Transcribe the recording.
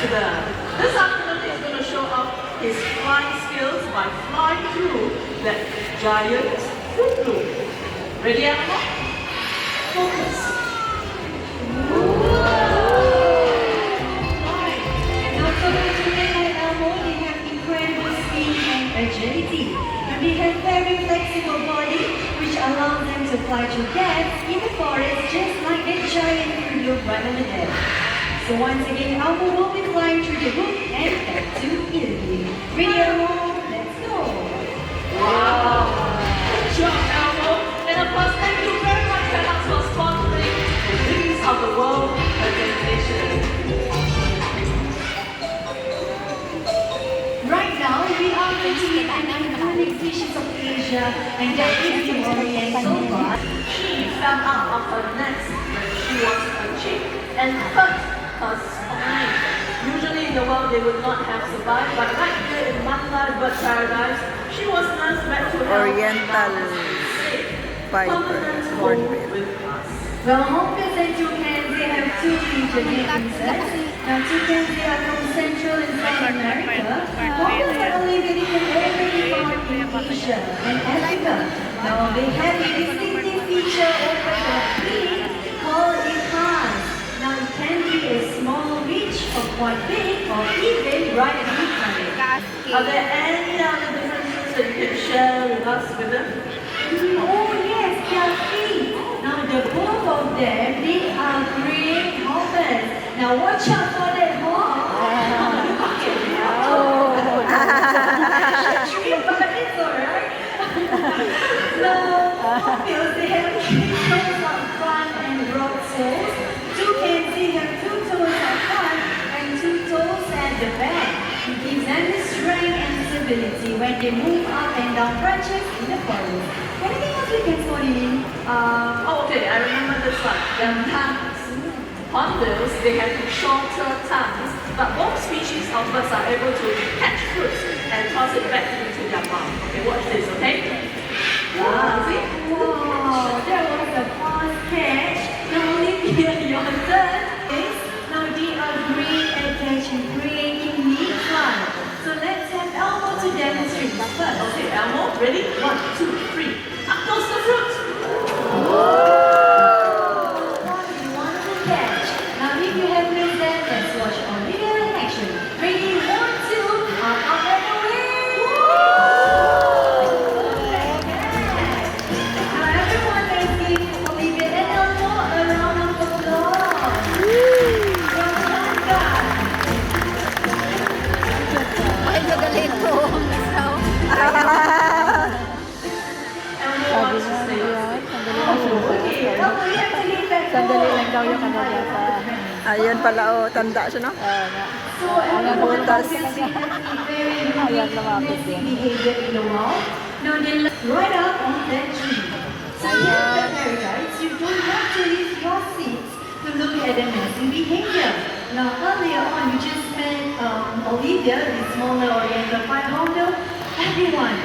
ambassador. This afternoon he's going to show off his flying skills by flying through that giant fruit loop. Ready, Elmo? Focus. Not forget to like Elmo, they have incredible speed and agility. And they have very flexible body, which allows them to fly through gaps in the forest just like that giant fruit loop right over there. So once again, Elmo will be flying through the loop and back to Italy. Ready, Elmo? Let's go! Wow! Good job, Elmo! And of course, thank you very much, Alex, for sponsoring the Wings of the World presentation. Right now, we are going to meet an iconic species of Asia, and that is the Oriental bus. She fell out of her nest when she was a chick and hurt her spine. Usually in the world they would not have survived, but right here in Mandalay Bird Paradise, she was nursed back to health. Oriental Viper, hornbill. With us. Well, hornbills and toucans, they have two major differences. Now, toucans, they are from Central and South America. Hornbills are living in every part in Asia and Africa. Now, they have a distinctive feature over the beak called a clasp. Now, it can be a small reach or quite big or even right at the Are there any other differences that you can share with us with them? Oh yes, their feet. Now the both of them, they are great hoppers. Now watch out for that hop. But it's alright. So hornbills, they have 3 toes up front and broad soles. Toucans, they have 2 toes up front and 2 toes at the back. It gives them the strength and stability when they move up and down branches in the forest. Anything else we can spot in? Okay, I remember this one. Their tongues. Hornbills, they have shorter tongues, but both species of birds are able to catch fruits and toss it back into their mouth. Okay, watch this, okay? See? Wow, that was a fast catch. Now Olivia, your turn. Yes, now they are great at catching prey in mid-flight. So let's have Elmo to demonstrate first. Okay, Elmo, ready? 1, 2, 3. Up goes the fruit! What a wonderful catch. Now if you have missed that, let's watch Olivia in action. Ready, 1, 2, up and away! Now everyone, let's give Olivia and Elmo a round of applause. Well done, guys. Ay, nagalit ko. Elmo wants to say Okay, Elmo, you have to leave that Sandali hole. lang daw yung ano yata. Ayun pala, oh, tanda siya, no? Nga. So everyone butas. can see very Ayan, lumapit nesting din. behavior in the wall. Now they look right up on that tree. So here in the paradise, you don't have to leave your seats to look at the nesting behavior. Now earlier on, you just met Olivia, the smaller Oriental Hornbill. Everyone,